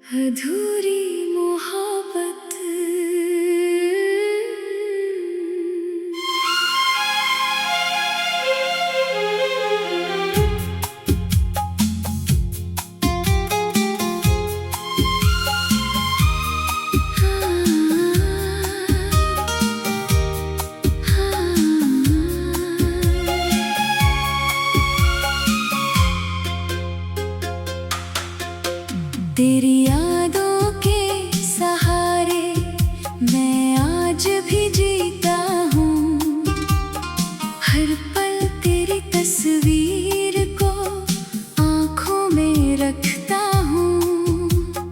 अधूरी मोहब्बत। तेरी यादों के सहारे मैं आज भी जीता हूँ। हर पल तेरी तस्वीर को आँखों में रखता हूँ।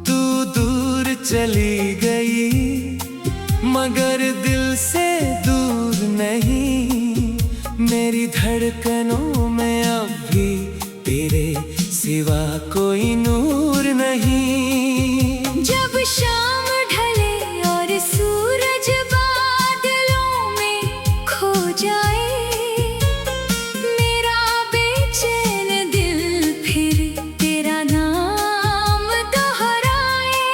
तू दूर चली गई मगर दिल से दूर नहीं। मेरी धड़कनों में अब भी तेरे सिवा कोई नूर नहीं। जब शाम ढले और सूरज बादलों में खो जाए, मेरा बेचैन दिल फिर तेरा नाम दोहराए।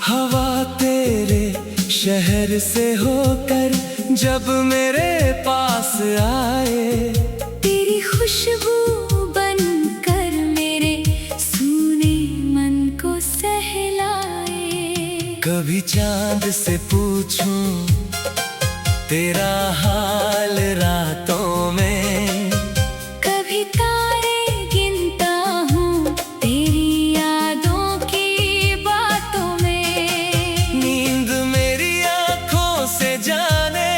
हवा तेरे शहर से होकर जब मेरे पास आए, तेरी खुशबू कभी चांद से पूछूं तेरा हाल रातों में, कभी तारे गिनता हूँ तेरी यादों की बातों में। नींद मेरी आँखों से जाने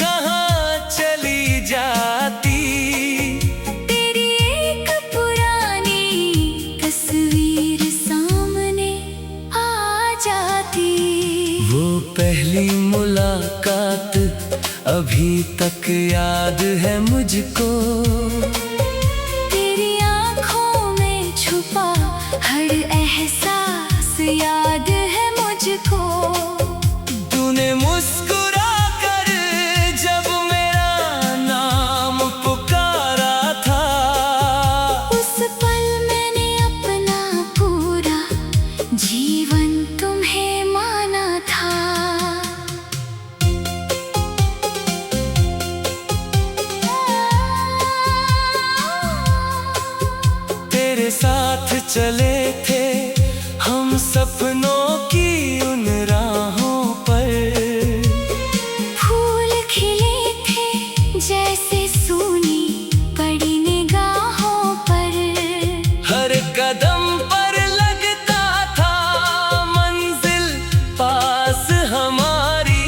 कहाँ चली जाती। तेरी एक पुरानी तस्वीर सामने आ जाती। वो पहली मुलाकात अभी तक याद है मुझको। तेरी आँखों में छुपा हर एहसास याद है मुझको। तूने मुस्कुरा कर जब मेरा नाम पुकारा था, उस पल मैंने अपना पूरा जीवन तुम्हें माना था। तेरे साथ चले थे हम सपनों की उन राहों पर। फूल खिले थे जैसे सूनी पड़ी निगाहों पर। हर कदम पर लगता था मंजिल पास हमारी।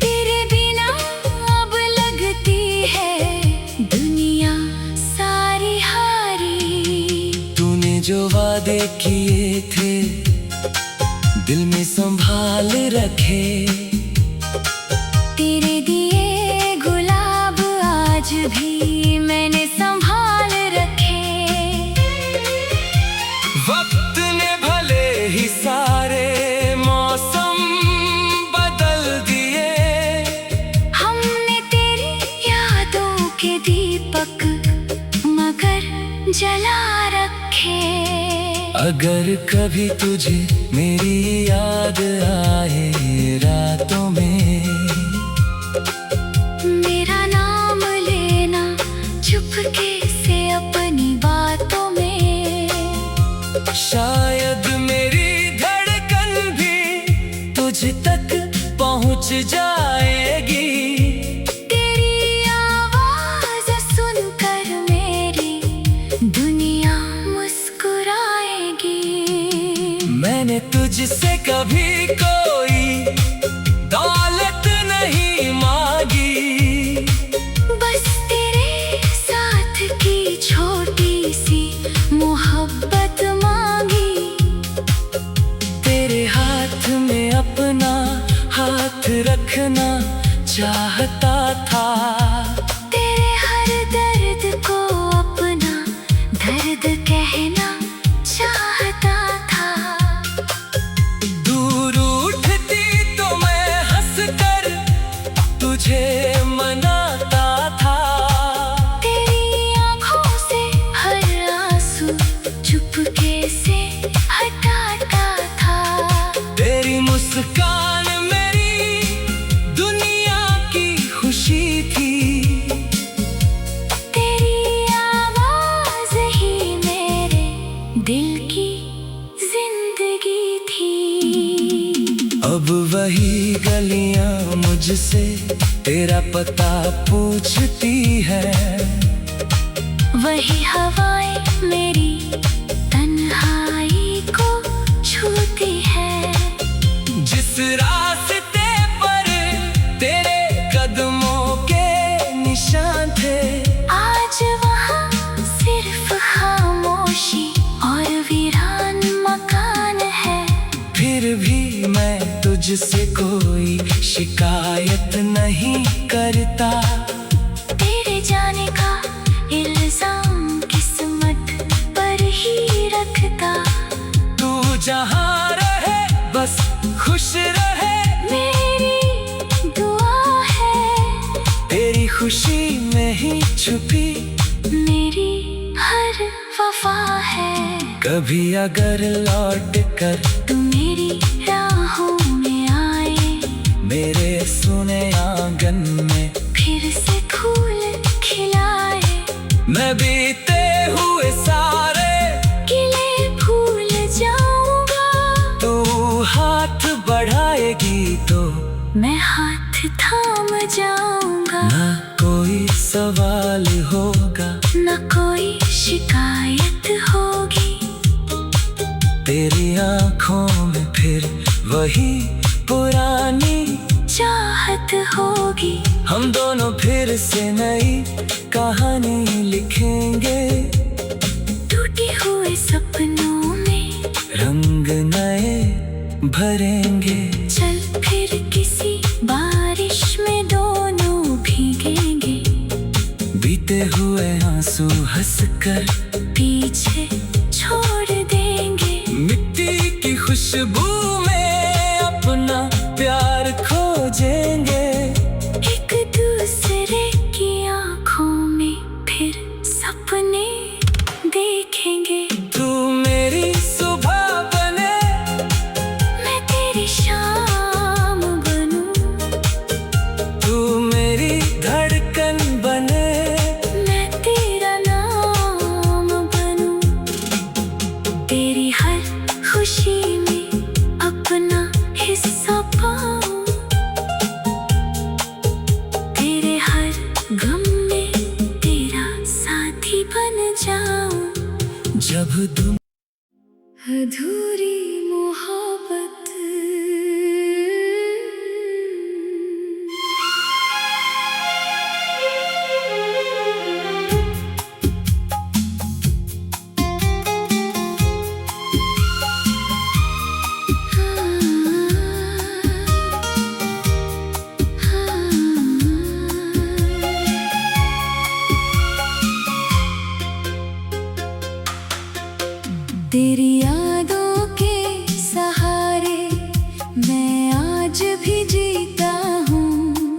तेरे बिना अब लगती है दुनिया सारी हारी। तूने जो वादे किए थे दिल में संभाल रखे। तेरे दिए गुलाब आज भी मैंने संभाल रखे। वक्त ने भले ही सारे मौसम बदल दिए, हमने तेरी यादों के दीपक मगर जला रखे। अगर कभी तुझे मेरी याद आए रातों में, मेरा नाम लेना चुपके से अपनी बातों में। शायद मेरी धड़कन भी तुझ तक पहुंच जाएगी। तेरी आवाज सुनकर मेरी दुनिया मुस्कुराएगी। मैंने तुझसे कभी कोई दौलत नहीं मांगी, बस तेरे साथ की छोटी सी मोहब्बत मांगी। तेरे हाथ में अपना हाथ रखना चाहता था। तेरे हर दर्द को अपना दर्द कहना चाहता था। दूर उठती तो मैं हंसकर तुझे मनाता था। तेरी आँखों से हर आंसू चुपके से हट दिल की जिंदगी थी। अब वही गलियां मुझसे तेरा पता पूछती है, वही हवाएं मेरी तन्हाई को छूती है। जिस रास्ते पर तेरे कदमों के निशान थे, आज वहाँ सिर्फ खामोशी और वीरान मकान है। फिर भी मैं तुझसे कोई शिकायत नहीं करता। तेरे जाने का इल्जाम किस्मत पर ही रखता। तू जहाँ रहे बस खुश रहे, मेरी दुआ है। तेरी खुशी में ही छुपी मेरी हर वफा है। कभी अगर लौट कर तू मेरी राहों में आए, मेरे सुने आंगन में फिर से फूल खिलाए, मैं बीते हुए सारे किले भूल जाऊंगा। तू हाथ बढ़ाएगी तो मैं हाथ थाम जाऊंगा। ना कोई सवाल होगा, न कोई शिकायत होगी। तेरी आंखों में फिर वही पुरानी चाहत होगी। हम दोनों फिर से नई कहानी लिखेंगे। टूटे हुए सपनों में रंग नए भरेंगे। चल फिर किसी बारिश में दोनों भीगेंगे। बीते हुए आंसू हंसकर पीछे छोड़ देंगे। मिट्टी की खुशबू में अपना प्यार खोजेंगे। एक दूसरे की आंखों में फिर सपने देखेंगे। तू मेरी सुबह बने, मैं तेरी शाम बनूं। तू मेरी धड़कन बने, मैं तेरा नाम बनूं। तेरी हर खुशी में अपना हिस्सा पाऊं। तेरे हर गम में तेरा साथी बन जाऊं। जब तुम अधूरी मोहब्बत। तेरी यादों के सहारे मैं आज भी जीता हूँ।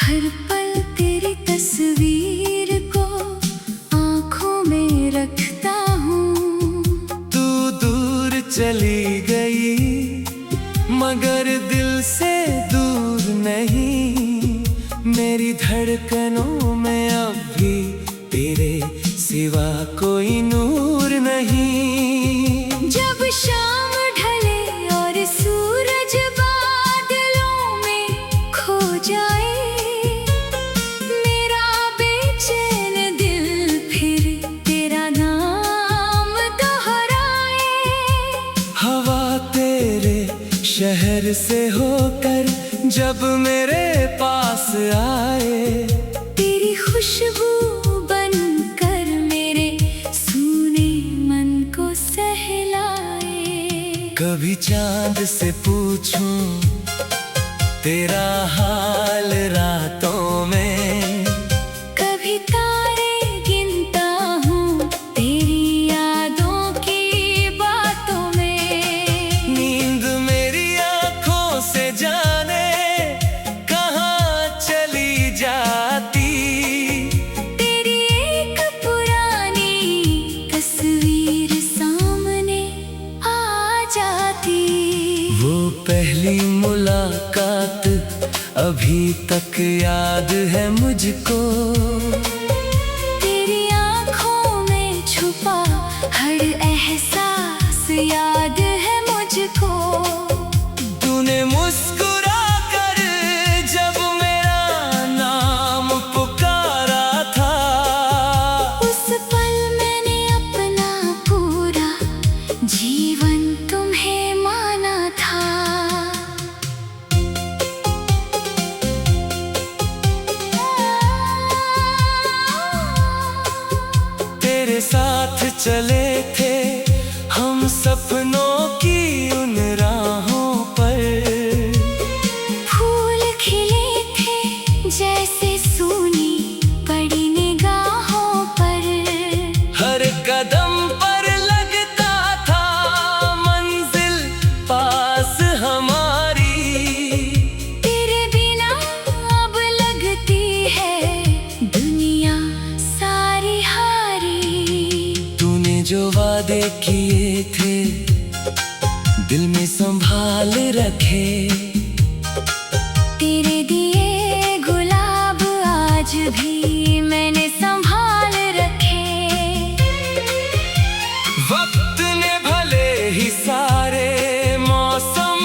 हर पल तेरी तस्वीर को आँखों में रखता हूँ। तू दूर चली गई मगर दिल से दूर नहीं। मेरी धड़कनों में अब भी तेरे सिवा कोई नूर नहीं। जब शाम ढले और सूरज बादलों में खो जाए, मेरा बेचैन दिल फिर तेरा नाम दोहराए। हवा तेरे शहर से होकर जब मेरे पास आए, तेरी खुशबू बनकर मेरे सूने मन को सहलाए। कभी चांद से पूछूं तेरा हाल रातों में, कभी तारे गिनता हूँ तेरी यादों की बातों में। नींद मेरी आंखों से जाने कहाँ चली जाती। तेरी एक पुरानी तस्वीर सामने आ जाती। वो पहली मुलाकात अभी तक याद है मुझको। तेरी आँखों में छुपा हर एहसास याद है मुझको। तूने मुस्कुरा कर जब मेरा नाम पुकारा था, उस पल मैंने अपना पूरा जीवन तुम्हें माना था। तेरे साथ चले थे हम सपनों की उन राहों पर, फूल खिले थे जैसे सूनी पड़ी निगाहों पर। हर कदम पर लगता था मंजिल पास हमारी, तेरे बिना अब लगती है दुनिया सारी हारी। तूने जो वादे किए थे दिल में संभाल रखे, तेरे दिए गुलाब आज भी मैंने संभाल रखे। वक्त ने भले ही सारे मौसम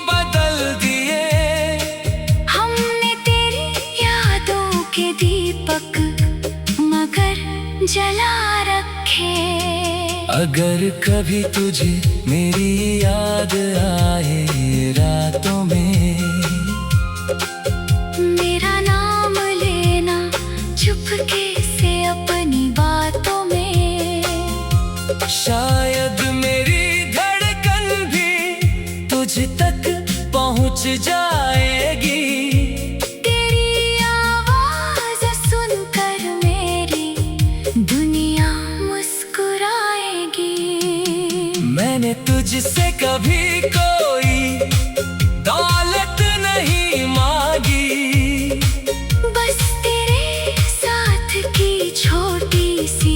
बदल दिए, हमने तेरी यादों के दीपक मगर जला रखे। अगर कभी तुझे मेरी याद आए रातों में, मेरा नाम लेना चुपके से अपनी बातों में। शायद मेरी धड़कन भी तुझ तक पहुंच जाएगी। तेरी आवाज सुनकर मेरी दुनिया मुस्कुराएगी। मैंने तुझसे कभी कोई दौलत नहीं मांगी, बस तेरे साथ की छोटी सी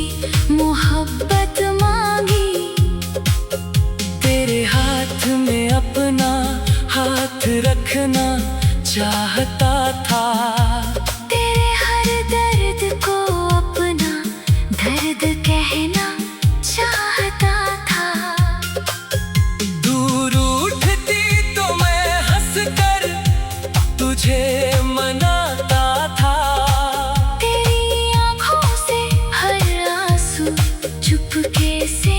मोहब्बत मांगी। तेरे हाथ में अपना हाथ रखना चाहता था, तेरे हर दर्द को अपना दर्द कहना चाहता था। दूर उठती तो मैं हंसकर तुझे मनाता था, तेरी आँखों से हर आंसू चुपके से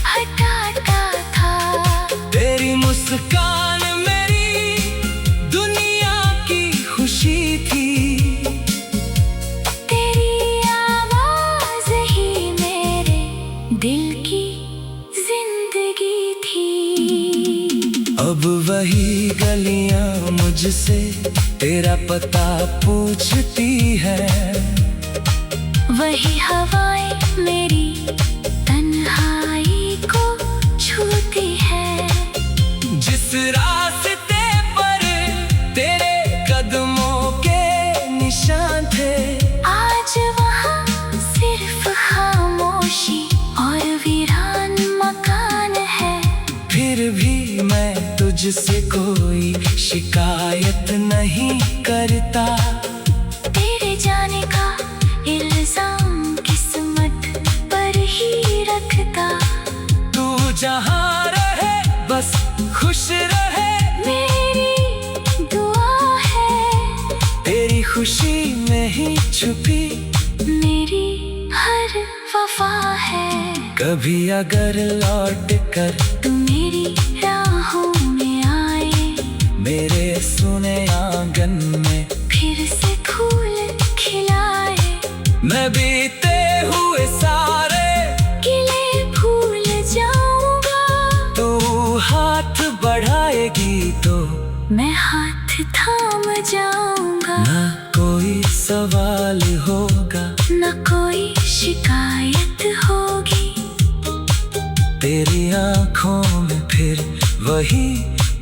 हटाता था। तेरी मुस्कान मेरी दुनिया की खुशी थी, तेरी आवाज ही मेरे दिल की जिंदगी थी। अब वही गलियां मुझसे तेरा पता पूछती है, वही हवाएं मेरी तन्हाई को छूती है। जिस रास्ते पर तेरे कदमों के निशान थे, आज वहाँ सिर्फ खामोशी और वीरान मकान है। फिर भी मैं तुझसे कोई शिकायत नहीं करता। तेरे जाने का इल्जाम किस्मत पर ही रखता। तू जहाँ रहे बस खुश रहे, मेरी दुआ है। तेरी खुशी में ही छुपी मेरी हर वफा है। कभी अगर लौट कर तू मेरी राहों में आए, मेरे सुने आंगन में फिर से फूल खिलाए। मैं बीते हुए सारे किले भूल जाऊंगा। तू हाथ बढ़ाएगी तो मैं हाथ थाम जाऊंगा। ना कोई सवाल होगा, न कोई शिकायत होगी। तेरी आंखों में फिर वही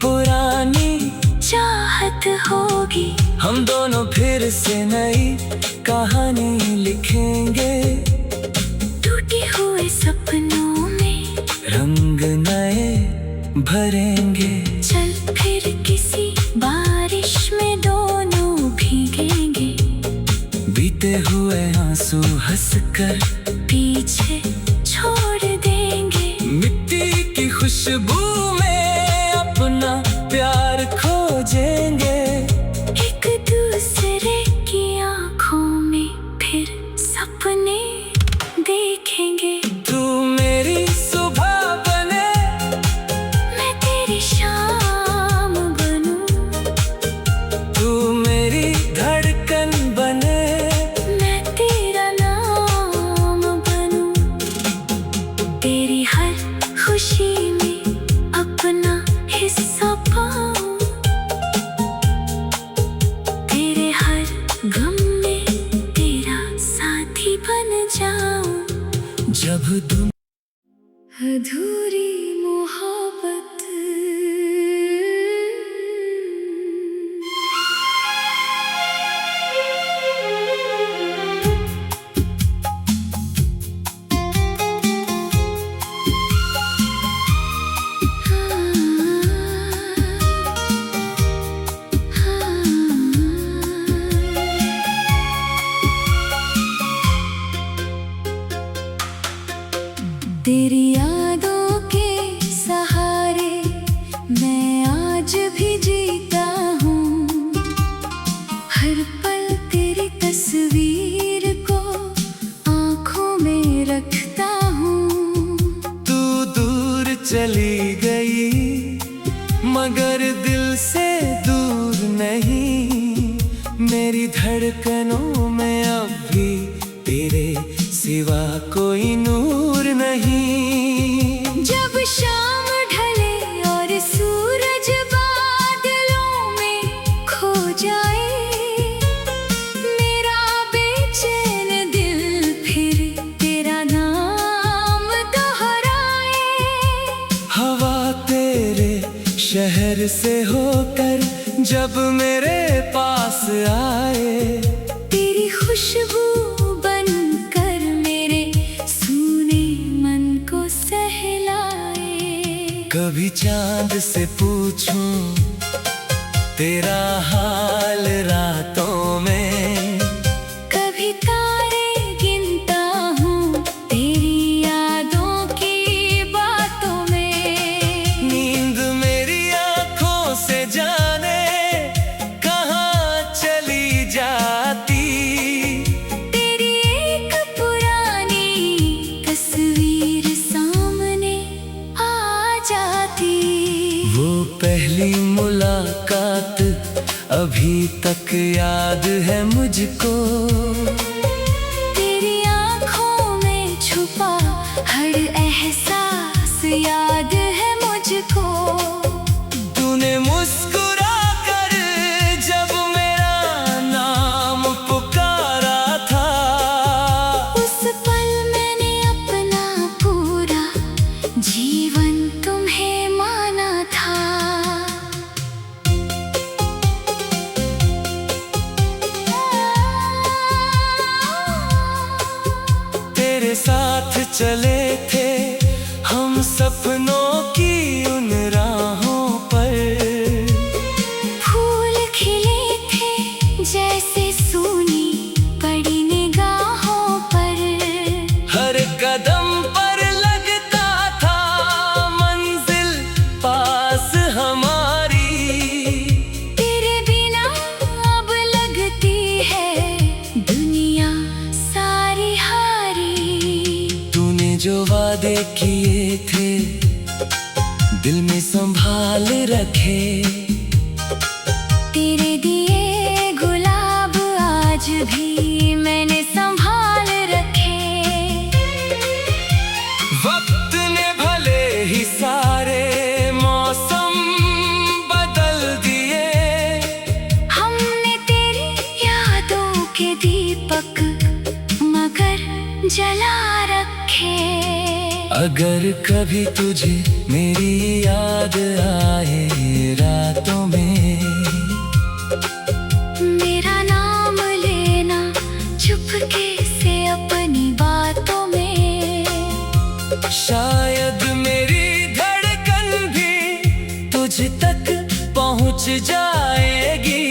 पुरानी चाहत होगी। हम दोनों फिर से नई कहानी लिखेंगे। टूटे हुए सपनों में रंग नए भरेंगे। चल फिर किसी बारिश में दोनों भीगेंगे। बीते हुए आंसू हंसकर पीछे छोड़ खुशी में अपना हिस्सा पाऊं, तेरे हर गम में तेरा साथी बन जाऊं। जब तुम अधूरी मोहब्बत तेरी यादों के सहारे मैं आज भी जीता हूँ। हर पल तेरी तस्वीर को आँखों में रखता हूँ। तू दूर चली गई मगर दिल से दूर नहीं। मेरी धड़कनों में अब भी तेरे सिवा कोई नूर नहीं। जब शाम ढले और सूरज बादलों में खो जाए, मेरा बेचैन दिल फिर तेरा नाम दोहराए। हवा तेरे शहर से होकर जब मेरे पास आए, तेरी खुशबू बनकर मेरे सूने मन को सहलाए। कभी चांद से पूछूं तेरा हाल रातों में, कभी तारे गिनता हूँ तेरी यादों की बातों में। नींद मेरी आँखों से जाने कहाँ चली जाती। तेरी एक पुरानी तस्वीर सामने आ जाती। वो पहली मुलाकात अभी तक याद है मुझको। तेरी आँखों में छुपा हर एहसास याद है मुझको। तूने मुस्कुरा कर जब मेरा नाम पुकारा था, उस पल मैंने अपना पूरा जीवन तुम्हें माना था। तेरे साथ चले थे हम सपनों की उन राहों पर। फूल खिले थे जैसे सूनी पड़ी निगाहों पर। हर कदम पर लगता था मंजिल पास हमारी। तेरे बिना अब लगती है दुनिया सारी हारी। तूने जो वादे किए थे दिल में संभाल रखे। तेरे दिए गुलाब आज भी मैंने संभाल रखे। वक्त ने भले ही सारे मौसम बदल दिए, हमने तेरी यादों के दीपक मगर जला रखे। अगर कभी तुझे मेरी याद आए रातों में, मेरा नाम लेना चुपके से अपनी बातों में। शायद मेरी धड़कन भी तुझ तक पहुंच जाएगी।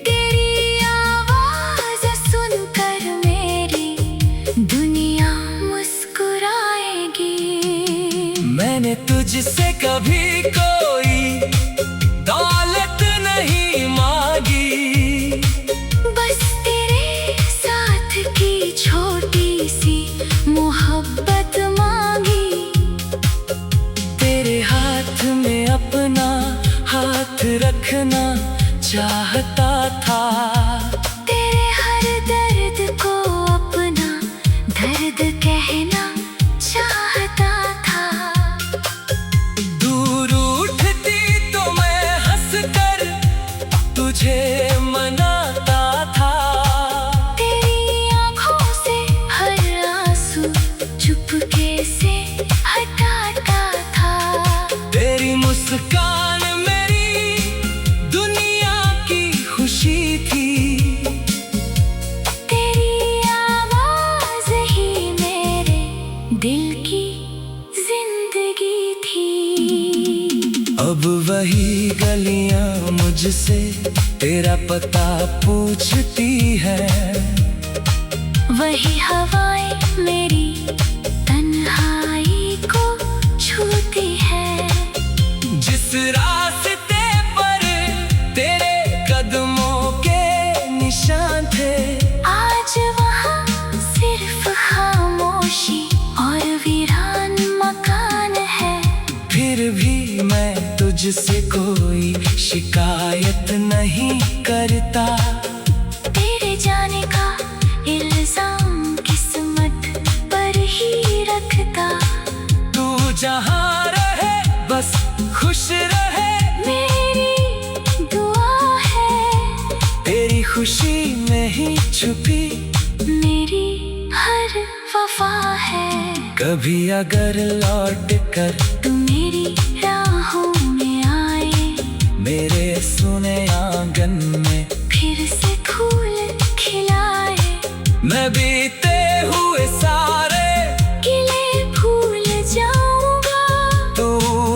तेरी आवाज सुनकर मेरी दुनिया मुस्कुराएगी। मैंने तुझसे कभी कोई दौलत नहीं मांगी, बस तेरे साथ की छोटी सी मोहब्बत मांगी। तेरे हाथ में अपना हाथ रखना चाहता था। तेरे हर दर्द को अपना दर्द कहना चाहता था। मुस्कान मेरी दुनिया की खुशी थी। तेरी आवाज ही मेरे दिल की जिंदगी थी। अब वही गलियां मुझसे तेरा पता पूछती है। वही हवाएं मेरी तन्हाई को छूती है। जिस रास्ते पर तेरे कदमों के निशान थे, आज वहाँ सिर्फ खामोशी और वीरान मकान है। फिर भी मैं तुझसे कोई शिकायत नहीं करता। तेरे जाने का इल्जाम किस्मत पर ही रखता। तू जहाँ रहे बस खुश रहे, मेरी दुआ है। तेरी खुशी में ही छुपी मेरी हर वफा है। कभी अगर लौट कर तू मेरी राहों में आए, मेरे सुने आंगन में फिर से फूल खिलाए। मैं बीते हुए सारे किले भूल जाऊंगा। तू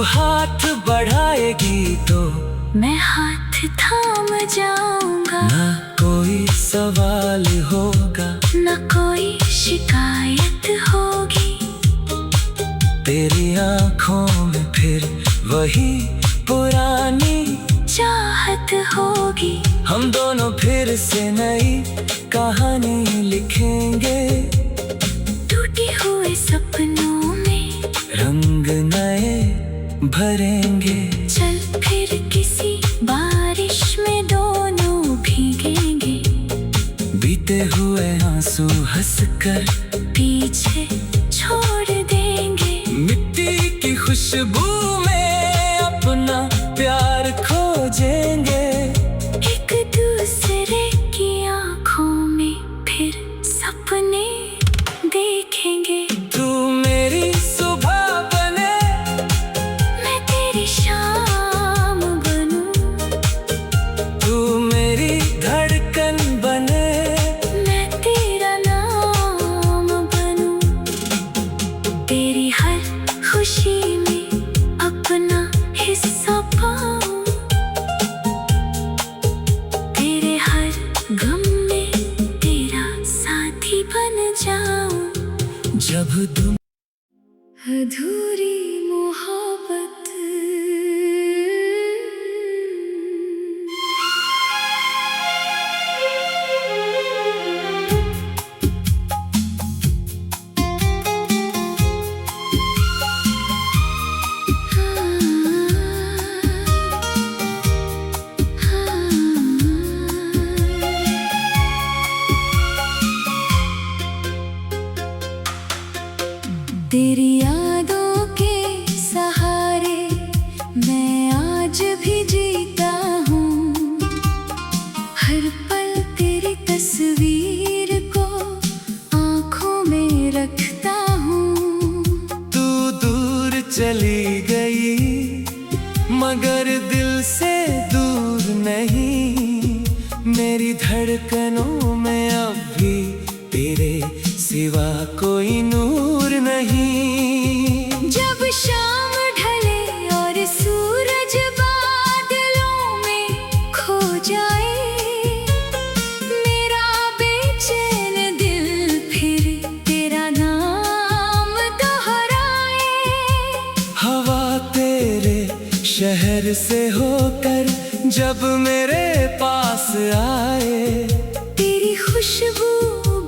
हाथ बढ़ाएगी तो मैं हाथ थाम जाऊंगा। ना कोई सवाल होगा, न कोई शिकायत होगी। तेरी आंखों में फिर वही पुरानी चाहत होगी। हम दोनों फिर से नई कहानी लिखेंगे। टूटे हुए सपनों में रंग नए भरेंगे। चल फिर किसी बारिश में दोनों भीगेंगे। बीते हुए आंसू हंसकर पीछे छोड़ देंगे। मिट्टी की खुशबू में अपना प्यार खोजेंगे। एक दूसरे की आंखों में फिर सपने देखेंगे। तू मेरी सुबह बने, मैं तेरी शाम बनूं। तू मेरी धड़कन बने, मैं तेरा नाम बनूं। तेरी हर खुशी में अपना हिस्सा पाऊं। तेरे हर गम में तेरा साथी बन जाऊं। जब तुम अधूरी मोहब्बत। तेरी यादों के सहारे मैं आज भी जीता हूँ। हर पल तेरी तस्वीर को आँखों में रखता हूँ। तू दूर चली गई मगर दिल से दूर नहीं। मेरी धड़कनों में अब भी तेरे सिवा कोई नूर नहीं। जब शाम ढले और सूरज बादलों में खो जाए, मेरा बेचैन दिल फिर तेरा नाम दोहराए। हवा तेरे शहर से होकर जब मेरे पास आए, तेरी खुशबू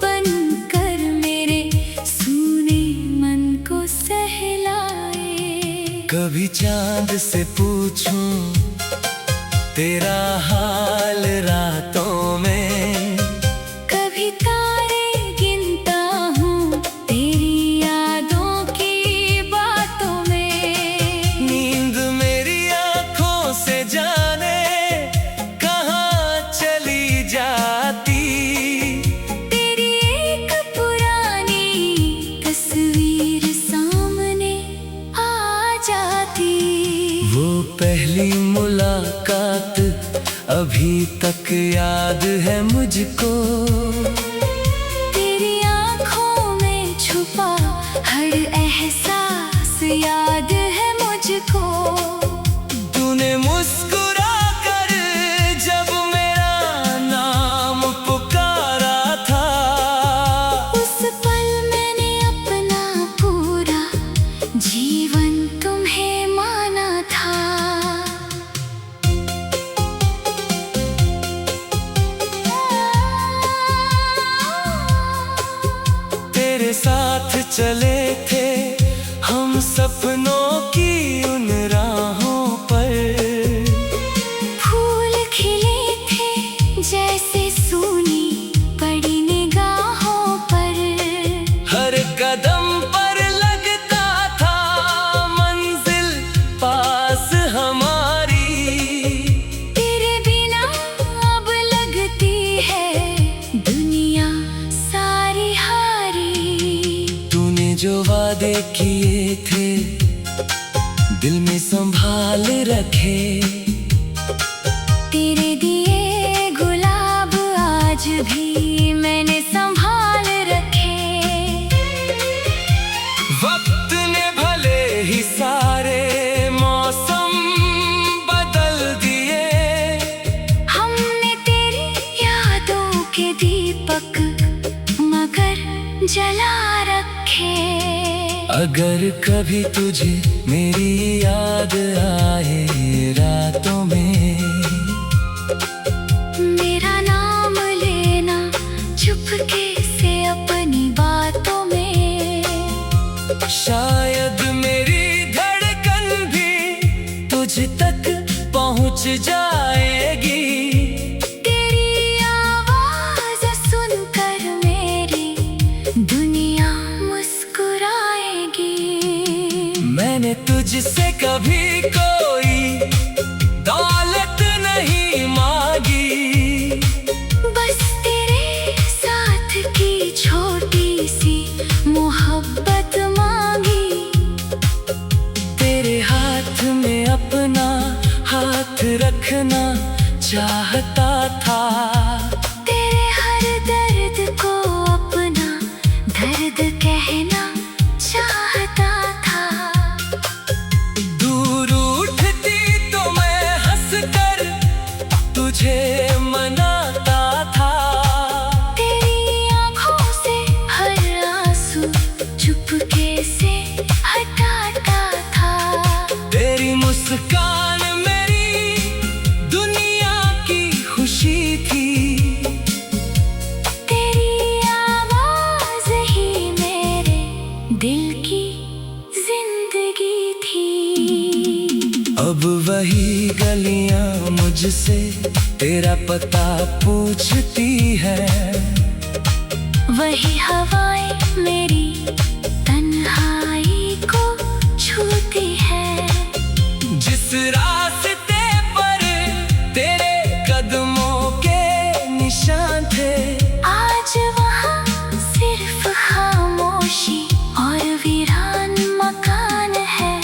बनकर मेरे सूने मन को सहलाए। कभी चांद से पूछूं तेरा हाल रातों में, कभी तारे गिनता हूँ तेरी यादों की बातों में। नींद मेरी आंखों से जाने कहाँ चली जाती। तेरी एक पुरानी तस्वीर सामने आ जाती। वो पहली मुलाकात अभी तक याद है मुझको। तेरी आँखों में छुपा हर एहसास याद है मुझको। तूने मुस्कुरा कर जब मेरा नाम पुकारा था, उस पल मैंने अपना पूरा जीवन तुम्हें माना था। तेरे साथ चले थे हम सपनों की उन राहों पर। फूल खिले थे जैसे सूनी पड़ी निगाहों पर। हर कदम पर लगता था मंजिल पास हमारी। तेरे बिना अब लगती है दुनिया सारी हारी। तूने जो वादे किए थे दिल में संभाल रखे। तेरे दिए गुलाब आज भी मैंने संभाल रखे। वक्त ने भले ही सारे मौसम बदल दिए, हमने तेरी यादों के दीपक मगर जला रखे। अगर कभी तुझे मेरी याद आए रातों में, मेरा नाम लेना चुपके से अपनी बातों में। शायद मेरी धड़कन भी तुझ तक पहुंच जाएगी। तेरी आवाज सुनकर मेरी दुनिया मुस्कुराएगी। मैंने तुझसे कभी कोई दौलत नहीं मांगी, बस तेरे साथ की छोटी सी मोहब्बत मांगी। तेरे हाथ में अपना हाथ रखना चाहता था। तेरे हर दर्द को अपना दर्द कहना चाहता था। दूर उठती तो मैं हंसकर तुझे मनाता था। तेरी आँखों से हर आंसू चुपके से हटाता था। तेरी मुस्कान मेरी दुनिया की खुशी थी। तेरी आवाज ही मेरे दिल की जिंदगी थी। अब वही गलियां मुझसे तेरा पता पूछती है। वही हवाएं मेरी तन्हाई को छूती है। जिस रास्ते पर तेरे कदमों के निशान थे, आज वहाँ सिर्फ खामोशी और वीरान मकान है।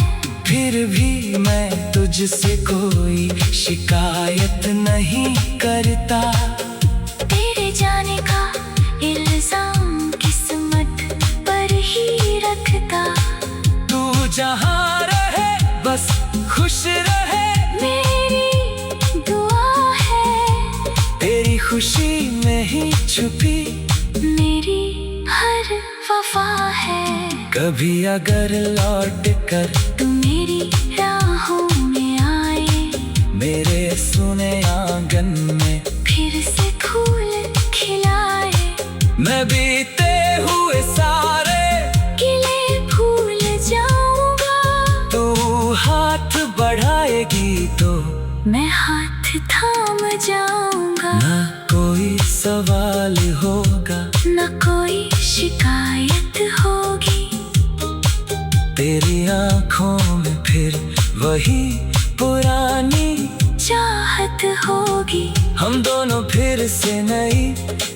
फिर भी मैं तुझसे कोई शिकायत नहीं करता। तेरे जाने का इल्जाम किस्मत पर ही रखता। तू जहाँ रहे बस खुश रहे, मेरी दुआ है। तेरी खुशी में ही छुपी मेरी हर वफा है। कभी अगर लौट कर तू मेरी राहों में आए, मेरे सुने आंगन में फिर से फूल खिलाए। मैं बीते हुए सारे किले भूल जाऊंगा। तू हाथ बढ़ाएगी तो मैं हाथ थाम जाऊंगा। ना कोई सवाल होगा, न कोई शिकायत होगी। तेरी आंखों में फिर वही पुरानी चाहत होगी। हम दोनों फिर से नई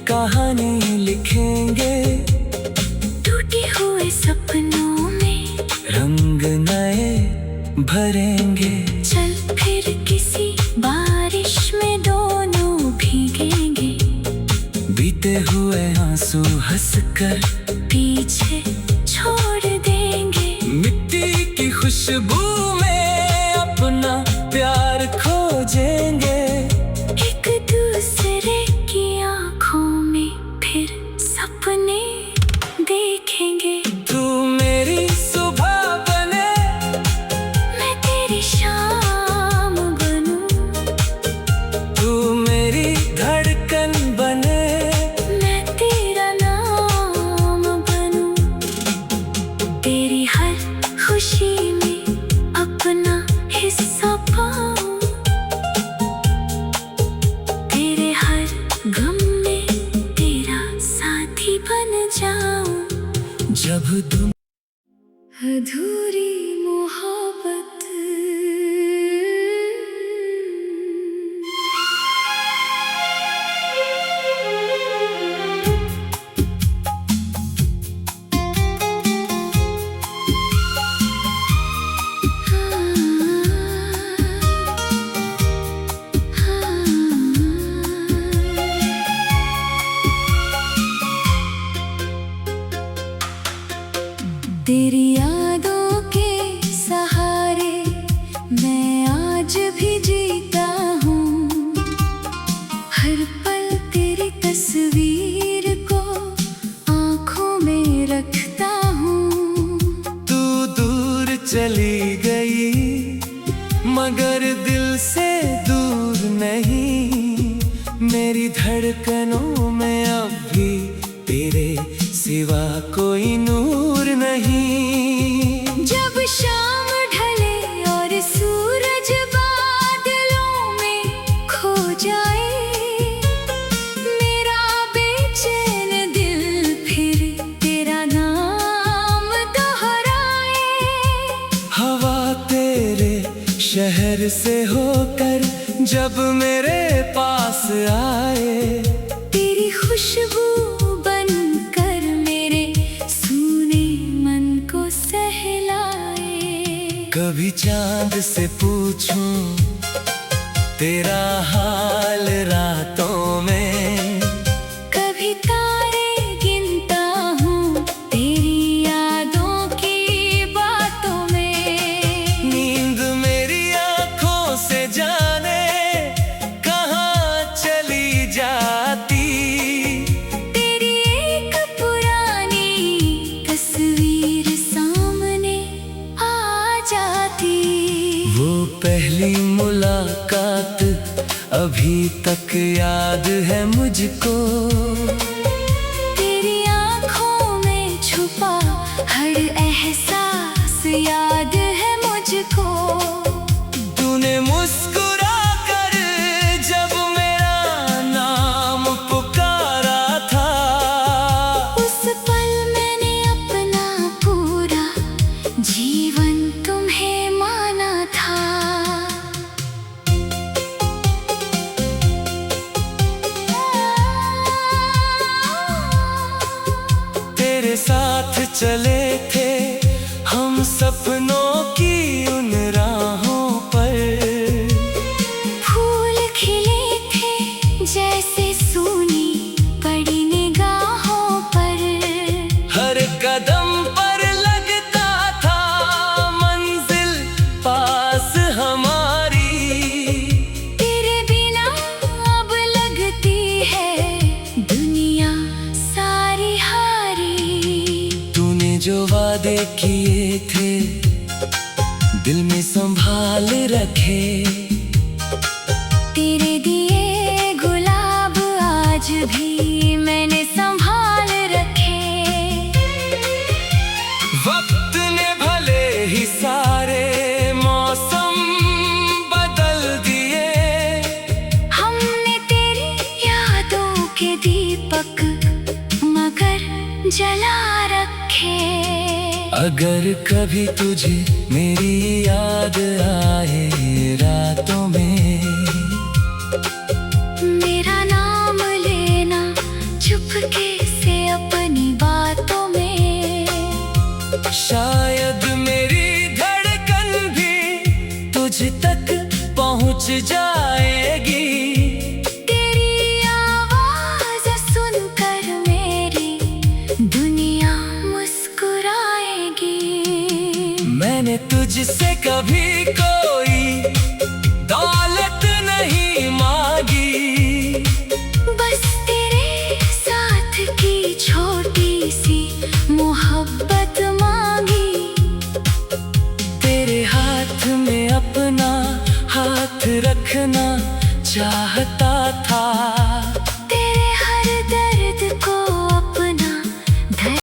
कहानी लिखेंगे। टूटे हुए सपनों में रंग नए भरेंगे। चल गिरते हुए आंसू हंसकर पीछे छोड़ देंगे। मिट्टी की खुशबू में अपना प्यार खोजेंगे। एक दूसरे की आंखों में फिर सपने देखेंगे। तू मेरी सुबह बने, मैं तेरी शाम बनूं। तू मेरी धड़कन बने, मैं तेरा नाम बनूं। तेरी हर खुशी में अपना हिस्सा पाऊं। तेरे हर गम में तेरा साथी बन जाऊं। जब तुम अधूरी मोहब्बत। तेरी यादों के सहारे मैं आज भी जीता हूँ। हर पल तेरी तस्वीर को आँखों में रखता हूँ। तू दूर चली गई मगर दिल से दूर नहीं। मेरी धड़कनों में अब भी तेरे सिवा कोई नूर नहीं। जब शाम ढले और सूरज बादलों में खो जाए, मेरा बेचैन दिल फिर तेरा नाम दोहराए। हवा तेरे शहर से होकर जब मेरे पास आए, तेरी खुशबू बनकर मेरे सूने मन को सहलाए। कभी चांद से पूछूं तेरा हाल रातों में, कभी तारे गिनता हूँ तेरी यादों की बातों में। नींद मेरी आंखों से जाने कहाँ चली जाती। तेरी एक पुरानी तस्वीर सामने आ जाती। वो पहली मुलाकात अभी तक याद है मुझको। तेरी आँखों में छुपा हर एहसास याद है मुझको। तूने मुस्कुरा कर जब मेरा नाम पुकारा था, उस पल मैंने अपना पूरा जीवन तुम्हें माना था। तेरे साथ चले थे हम सपनों की उन राहों पर। फूल खिले थे जैसे सूनी पड़ी निगाहों पर। हर कदम पर लगता था मंजिल पास हमारी। तेरे बिना अब लगती है दुनिया सारी हारी। तूने जो वादे किए थे दिल में संभाल रखे। तेरे दिए गुलाब आज भी मैंने संभाल रखे। वक्त ने भले ही सारे मौसम बदल दिए, हमने तेरी यादों के दीपक मगर जला रखे। अगर कभी तुझे मेरी याद आए रातों में, मेरा नाम लेना चुपके से अपनी बातों में। शायद मेरी धड़कन भी तुझ तक पहुंच जाएगी। तेरी आवाज सुनकर तुझसे कभी कोई दौलत नहीं मांगी, बस तेरे साथ की छोटी सी मोहब्बत मांगी। तेरे हाथ में अपना हाथ रखना चाहता